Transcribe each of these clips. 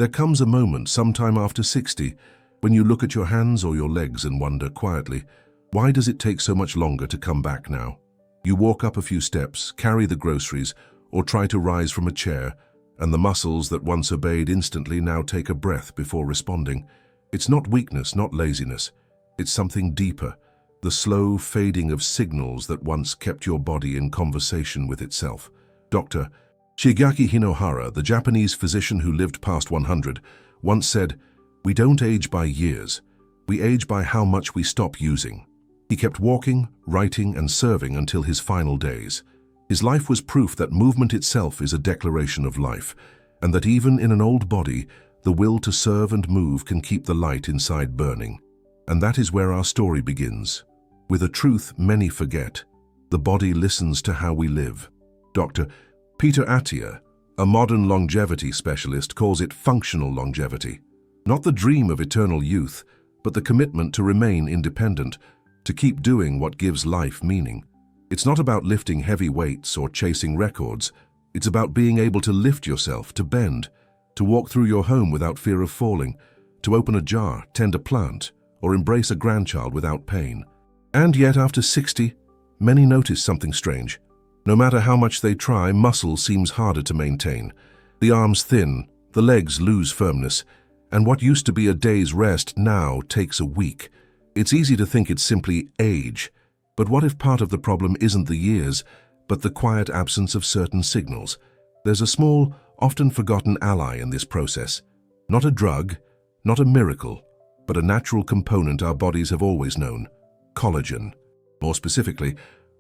There comes a moment sometime after 60 when you look at your hands or your legs and wonder quietly, why does it take so much longer to come back now? You walk up a few steps, carry the groceries, or try to rise from a chair, and the muscles that once obeyed instantly now take a breath before responding. It's not weakness, not laziness. It's something deeper, the slow fading of signals that once kept your body in conversation with itself. Dr. Shigeaki Hinohara, the Japanese physician who lived past 100, once said, "We don't age by years. We age by how much we stop using." He kept walking, writing, and serving until his final days. His life was proof that movement itself is a declaration of life, and that even in an old body, the will to serve and move can keep the light inside burning. And that is where our story begins. With a truth many forget, the body listens to how we live. Dr. Peter Attia, a modern longevity specialist, calls it functional longevity. Not the dream of eternal youth, but the commitment to remain independent, to keep doing what gives life meaning. It's not about lifting heavy weights or chasing records. It's about being able to lift yourself, to bend, to walk through your home without fear of falling, to open a jar, tend a plant, or embrace a grandchild without pain. And yet, after 60, many notice something strange. No matter how much they try, muscle seems harder to maintain. The arms thin, the legs lose firmness, and what used to be a day's rest now takes a week. It's easy to think it's simply age, but what if part of the problem isn't the years, but the quiet absence of certain signals? There's a small, often forgotten ally in this process. Not a drug, not a miracle, but a natural component our bodies have always known: collagen. More specifically,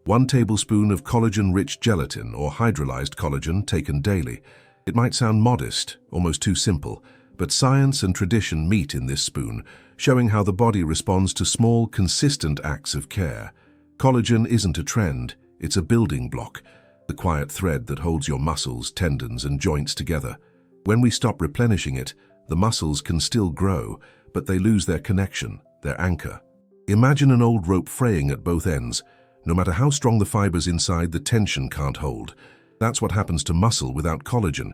1 tablespoon of collagen-rich gelatin or hydrolyzed collagen taken daily. It might sound modest, almost too simple, but science and tradition meet in this spoon, showing how the body responds to small, consistent acts of care. Collagen isn't a trend, it's a building block, the quiet thread that holds your muscles, tendons, and joints together. When we stop replenishing it, the muscles can still grow, but they lose their connection, their anchor. Imagine an old rope fraying at both ends. No matter how strong the fibers inside, the tension can't hold. That's what happens to muscle without collagen.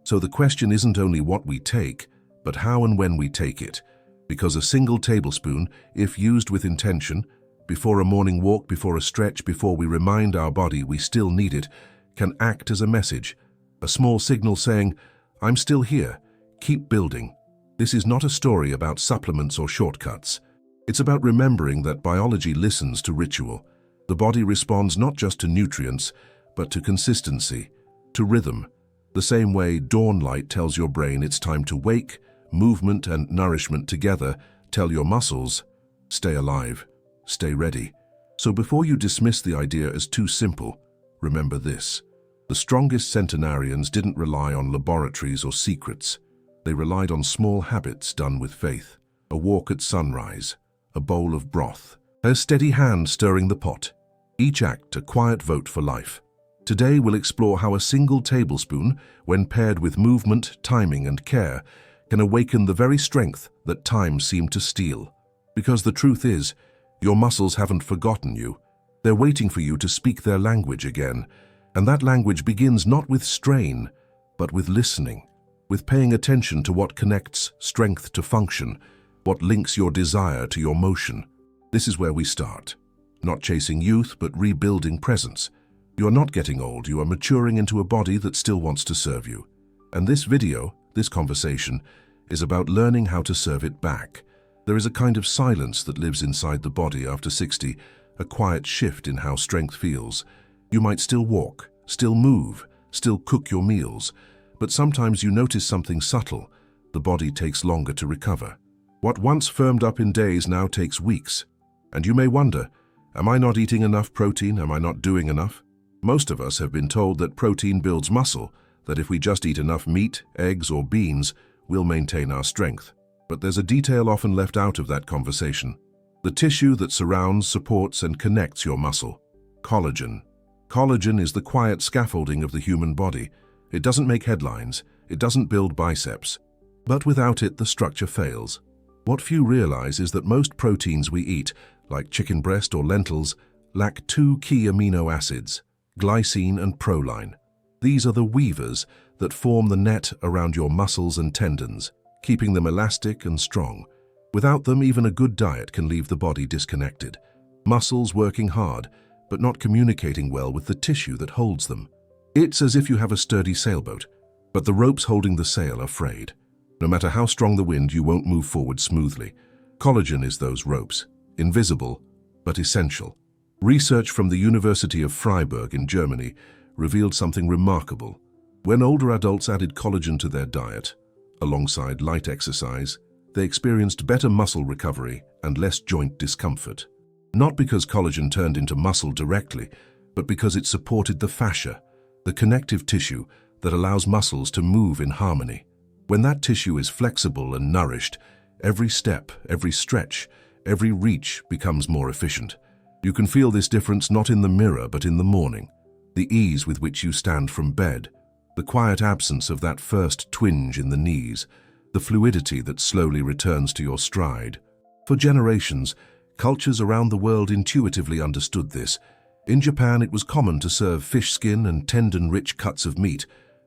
So the question isn't only what we take, but how and when we take it. Because a single tablespoon, if used with intention, before a morning walk, before a stretch, before we remind our body we still need it, can act as a message, a small signal saying, "I'm still here, keep building." This is not a story about supplements or shortcuts. It's about remembering that biology listens to ritual. The body responds not just to nutrients, but to consistency, to rhythm. The same way dawn light tells your brain it's time to wake, movement and nourishment together tell your muscles, stay alive, stay ready. So before you dismiss the idea as too simple, remember this. The strongest centenarians didn't rely on laboratories or secrets. They relied on small habits done with faith. A walk at sunrise, a bowl of broth, a steady hand stirring the pot. Each act a quiet vote for life. Today we'll explore how a single tablespoon, when paired with movement, timing, and care, can awaken the very strength that time seemed to steal. Because the truth is, your muscles haven't forgotten you. They're waiting for you to speak their language again. And that language begins not with strain, but with listening, with paying attention to what connects strength to function, what links your desire to your motion. This is where we start. Not chasing youth, but rebuilding presence. You are not getting old, you are maturing into a body that still wants to serve you. And this video, this conversation, is about learning how to serve it back. There is a kind of silence that lives inside the body after 60, a quiet shift in how strength feels. You might still walk, still move, still cook your meals, but sometimes you notice something subtle. The body takes longer to recover. What once firmed up in days now takes weeks. And you may wonder, am I not eating enough protein? Am I not doing enough? Most of us have been told that protein builds muscle, that if we just eat enough meat, eggs, or beans, we'll maintain our strength. But there's a detail often left out of that conversation. The tissue that surrounds, supports, and connects your muscle. Collagen. Collagen is the quiet scaffolding of the human body. It doesn't make headlines. It doesn't build biceps. But without it, the structure fails. What few realize is that most proteins we eat, like chicken breast or lentils, lack 2 key amino acids, glycine and proline. These are the weavers, that form the net around your muscles and tendons, keeping them elastic and strong. Without them, even a good diet can leave the body disconnected. Muscles working hard, but not communicating well with the tissue that holds them. It's as if you have a sturdy sailboat, but the ropes holding the sail are frayed. No matter how strong the wind, you won't move forward smoothly. Collagen is those ropes, invisible but essential. Research from the University of Freiburg in Germany revealed something remarkable. When older adults added collagen to their diet, alongside light exercise, they experienced better muscle recovery and less joint discomfort. Not because collagen turned into muscle directly, but because it supported the fascia, the connective tissue that allows muscles to move in harmony. When that tissue is flexible and nourished, every step, every stretch, every reach becomes more efficient. You can feel this difference not in the mirror but in the morning. The ease with which you stand from bed, the quiet absence of that first twinge in the knees, the fluidity that slowly returns to your stride. For generations, cultures around the world intuitively understood this. In Japan, it was common to serve fish skin and tendon-rich cuts of meat,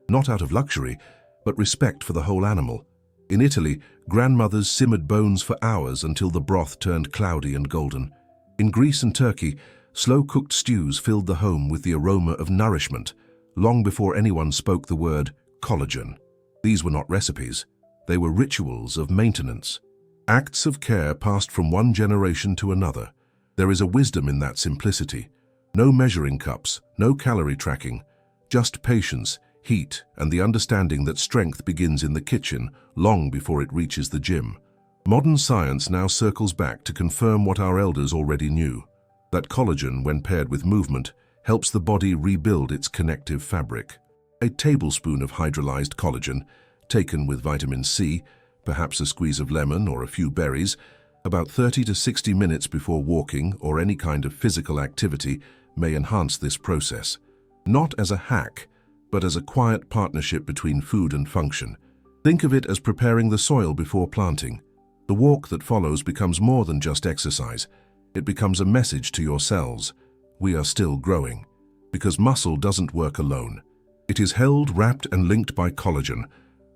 not out of luxury, but respect for the whole animal. In Italy, grandmothers simmered bones for hours until the broth turned cloudy and golden. In Greece and Turkey, slow-cooked stews filled the home with the aroma of nourishment, long before anyone spoke the word collagen. These were not recipes. They were rituals of maintenance, acts of care passed from one generation to another. There is a wisdom in that simplicity. No measuring cups, no calorie tracking, just patience, heat, and the understanding that strength begins in the kitchen long before it reaches the gym. Modern science now circles back to confirm what our elders already knew, that collagen, when paired with movement, helps the body rebuild its connective fabric. A tablespoon of hydrolyzed collagen, taken with vitamin C, perhaps a squeeze of lemon or a few berries, about 30 to 60 minutes before walking or any kind of physical activity may enhance this process. Not as a hack, but as a quiet partnership between food and function. Think of it as preparing the soil before planting. The walk that follows becomes more than just exercise. It becomes a message to your cells. We are still growing. Because muscle doesn't work alone. It is held, wrapped, and linked by collagen,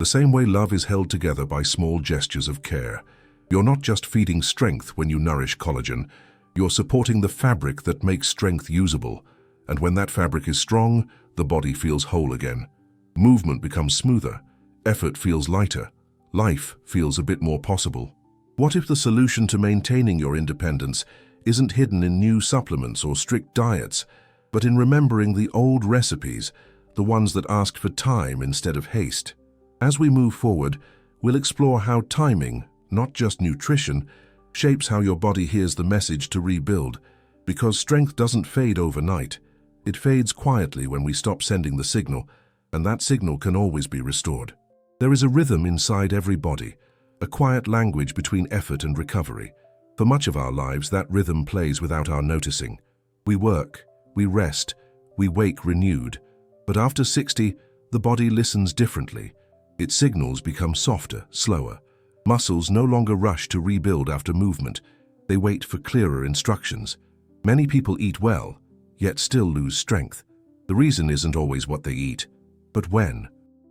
the same way love is held together by small gestures of care. You're not just feeding strength when you nourish collagen. You're supporting the fabric that makes strength usable. And when that fabric is strong, the body feels whole again. Movement becomes smoother. Effort feels lighter. Life feels a bit more possible. What if the solution to maintaining your independence isn't hidden in new supplements or strict diets, but in remembering the old recipes, the ones that ask for time instead of haste? As we move forward, we'll explore how timing, not just nutrition, shapes how your body hears the message to rebuild, because strength doesn't fade overnight. It fades quietly when we stop sending the signal, and that signal can always be restored. There is a rhythm inside every body, a quiet language between effort and recovery. For much of our lives, that rhythm plays without our noticing. We work, we rest, we wake renewed. But after 60, the body listens differently. Its signals become softer, slower. Muscles no longer rush to rebuild after movement. They wait for clearer instructions. Many people eat well, yet still lose strength. The reason isn't always what they eat, but when.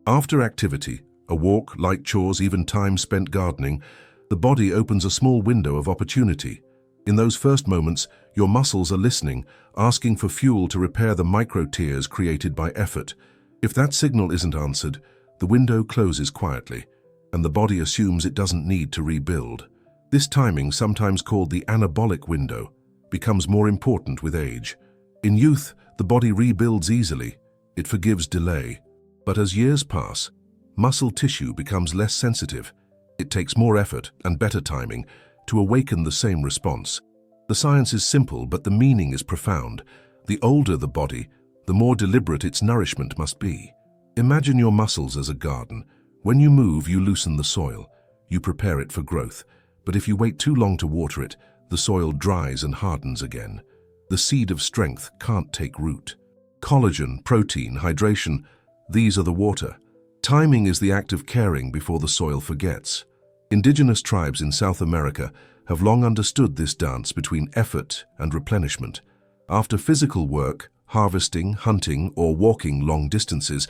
After activity, a walk, light chores, even time spent gardening, the body opens a small window of opportunity. In those first moments, your muscles are listening, asking for fuel to repair the micro-tears created by effort. If that signal isn't answered, the window closes quietly, and the body assumes it doesn't need to rebuild. This timing, sometimes called the anabolic window, becomes more important with age. In youth, the body rebuilds easily. It forgives delay. But as years pass, muscle tissue becomes less sensitive. It takes more effort and better timing to awaken the same response. The science is simple, but the meaning is profound. The older the body, the more deliberate its nourishment must be. Imagine your muscles as a garden. When you move, you loosen the soil. You prepare it for growth. But if you wait too long to water it, the soil dries and hardens again. The seed of strength can't take root. Collagen, protein, hydration, these are the water. Timing is the act of caring before the soil forgets. Indigenous tribes in South America have long understood this dance between effort and replenishment. After physical work, harvesting, hunting, or walking long distances,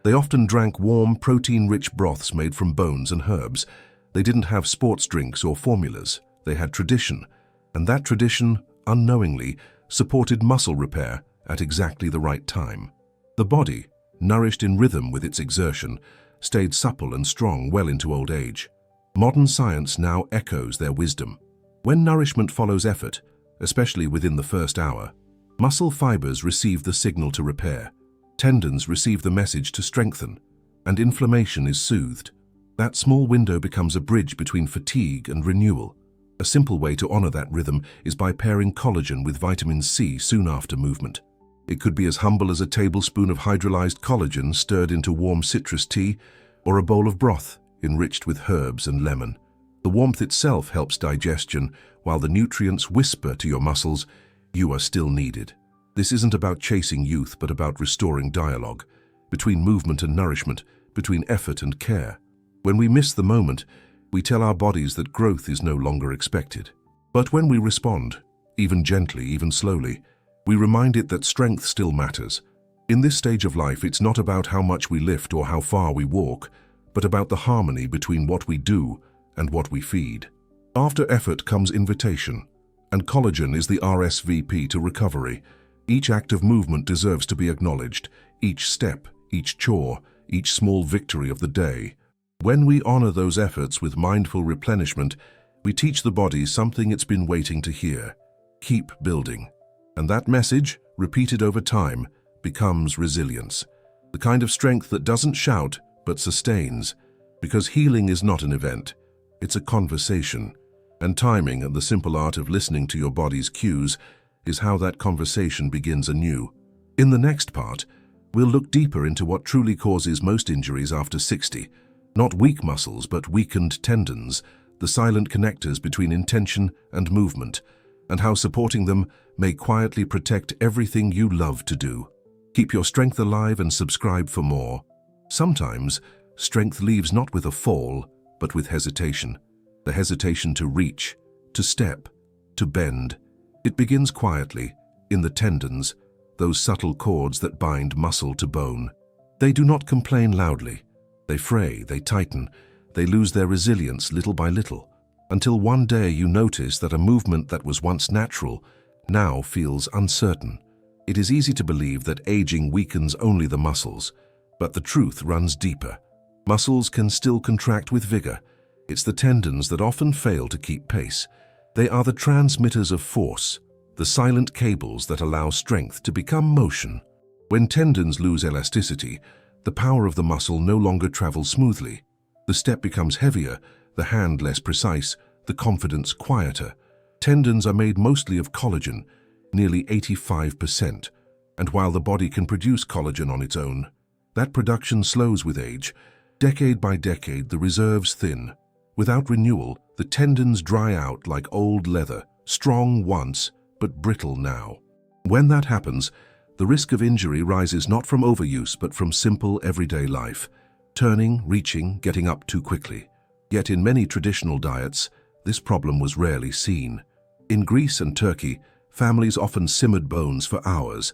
They often drank warm, protein-rich broths made from bones and herbs. They didn't have sports drinks or formulas. They had tradition, and that tradition, unknowingly, supported muscle repair at exactly the right time. The body, nourished in rhythm with its exertion, stayed supple and strong well into old age. Modern science now echoes their wisdom. When nourishment follows effort, especially within the first hour, muscle fibers receive the signal to repair, tendons receive the message to strengthen, and inflammation is soothed. That small window becomes a bridge between fatigue and renewal. A simple way to honor that rhythm is by pairing collagen with vitamin C soon after movement. It could be as humble as a tablespoon of hydrolyzed collagen stirred into warm citrus tea, or a bowl of broth enriched with herbs and lemon. The warmth itself helps digestion, while the nutrients whisper to your muscles, "You are still needed." This isn't about chasing youth, but about restoring dialogue between movement and nourishment, between effort and care. When we miss the moment, we tell our bodies that growth is no longer expected. But when we respond, even gently, even slowly, we remind it that strength still matters. In this stage of life, it's not about how much we lift or how far we walk, but about the harmony between what we do and what we feed. After effort comes invitation, and collagen is the RSVP to recovery. Each act of movement deserves to be acknowledged, each step, each chore, each small victory of the day. When we honor those efforts with mindful replenishment, we teach the body something it's been waiting to hear. Keep building. And that message, repeated over time, becomes resilience. The kind of strength that doesn't shout, but sustains. Because healing is not an event, it's a conversation. And timing and the simple art of listening to your body's cues is how that conversation begins anew. In the next part, we'll look deeper into what truly causes most injuries after 60. Not weak muscles, but weakened tendons, the silent connectors between intention and movement, and how supporting them may quietly protect everything you love to do. Keep your strength alive and subscribe for more. Sometimes, strength leaves not with a fall, but with hesitation. The hesitation to reach, to step, to bend. It begins quietly, in the tendons, those subtle cords that bind muscle to bone. They do not complain loudly. They fray, they tighten, they lose their resilience little by little, until one day you notice that a movement that was once natural now feels uncertain. It is easy to believe that aging weakens only the muscles, but the truth runs deeper. Muscles can still contract with vigor. It's the tendons that often fail to keep pace. They are the transmitters of force, the silent cables that allow strength to become motion. When tendons lose elasticity, the power of the muscle no longer travels smoothly. The step becomes heavier, the hand less precise, the confidence quieter. Tendons are made mostly of collagen, nearly 85%, and while the body can produce collagen on its own, that production slows with age. Decade by decade, the reserves thin. Without renewal, the tendons dry out like old leather, strong once, but brittle now. When that happens, the risk of injury rises not from overuse, but from simple everyday life. Turning, reaching, getting up too quickly. Yet in many traditional diets, this problem was rarely seen. In Greece and Turkey, families often simmered bones for hours,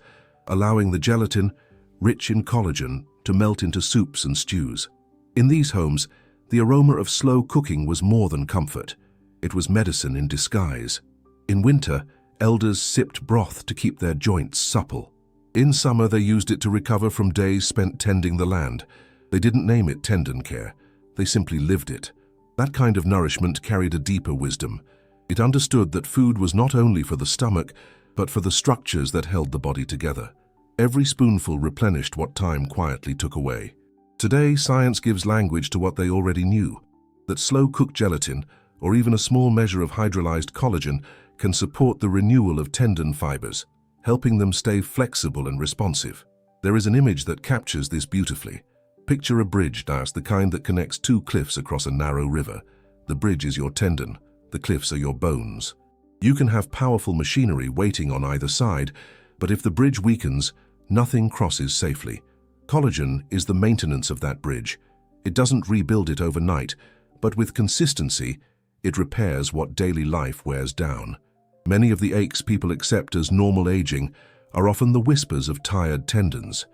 allowing the gelatin, rich in collagen, to melt into soups and stews. In these homes, the aroma of slow cooking was more than comfort. It was medicine in disguise. In winter, elders sipped broth to keep their joints supple. In summer, they used it to recover from days spent tending the land. They didn't name it tendon care. They simply lived it. That kind of nourishment carried a deeper wisdom. It understood that food was not only for the stomach, but for the structures that held the body together. Every spoonful replenished what time quietly took away. Today, science gives language to what they already knew, that slow-cooked gelatin, or even a small measure of hydrolyzed collagen, can support the renewal of tendon fibers, helping them stay flexible and responsive. There is an image that captures this beautifully. Picture a bridge, the kind that connects two cliffs across a narrow river. The bridge is your tendon, the cliffs are your bones. You can have powerful machinery waiting on either side, but if the bridge weakens, nothing crosses safely. Collagen is the maintenance of that bridge. It doesn't rebuild it overnight, but with consistency, it repairs what daily life wears down. Many of the aches people accept as normal aging are often the whispers of tired tendons.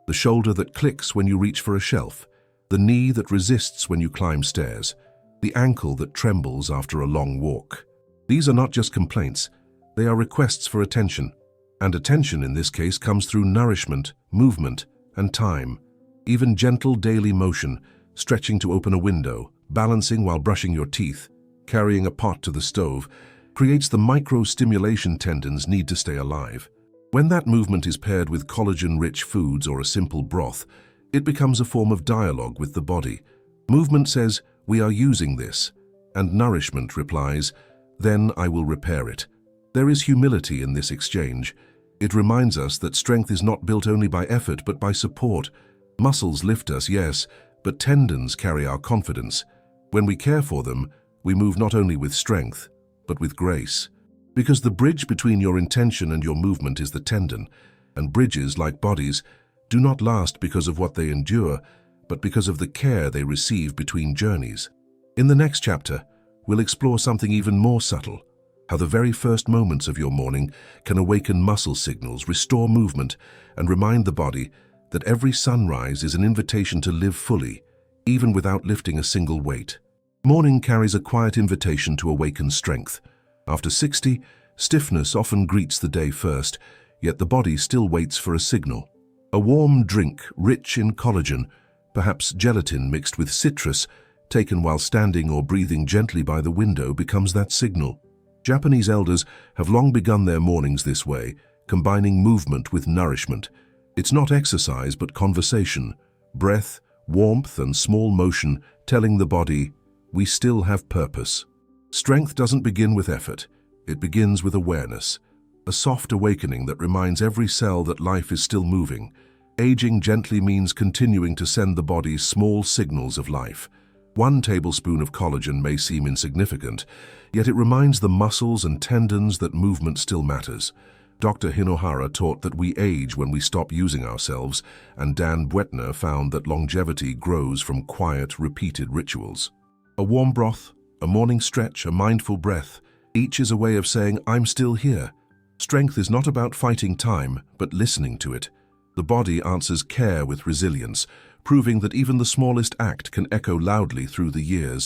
the shoulder that clicks when you reach for a shelf, the knee that resists when you climb stairs, the ankle that trembles after a long walk. These are not just complaints, they are requests for attention. And attention in this case comes through nourishment, movement, and time. Even gentle daily motion, stretching to open a window, balancing while brushing your teeth, carrying a pot to the stove, creates the micro-stimulation tendons need to stay alive. When that movement is paired with collagen-rich foods or a simple broth, it becomes a form of dialogue with the body. Movement says, "We are using this," and nourishment replies, "Then I will repair it." There is humility in this exchange. It reminds us that strength is not built only by effort but by support. Muscles lift us, yes, but tendons carry our confidence. When we care for them, we move not only with strength, but with grace. Because the bridge between your intention and your movement is the tendon, and bridges, like bodies, do not last because of what they endure, but because of the care they receive between journeys. In the next chapter, we'll explore something even more subtle, how the very first moments of your morning can awaken muscle signals, restore movement, and remind the body that every sunrise is an invitation to live fully, even without lifting a single weight. Morning carries a quiet invitation to awaken strength. After 60, stiffness often greets the day first, yet the body still waits for a signal. A warm drink rich in collagen, perhaps gelatin mixed with citrus, taken while standing or breathing gently by the window, becomes that signal. Japanese elders have long begun their mornings this way, combining movement with nourishment. It's not exercise but conversation, breath, warmth, and small motion telling the body, we still have purpose. Strength doesn't begin with effort, it begins with awareness, a soft awakening that reminds every cell that life is still moving. Aging gently means continuing to send the body small signals of life. 1 tablespoon of collagen may seem insignificant, yet it reminds the muscles and tendons that movement still matters. Dr. Hinohara taught that we age when we stop using ourselves, and Dan Buettner found that longevity grows from quiet, repeated rituals. A warm broth, a morning stretch, a mindful breath, each is a way of saying, I'm still here. Strength is not about fighting time, but listening to it. The body answers care with resilience, proving that even the smallest act can echo loudly through the years.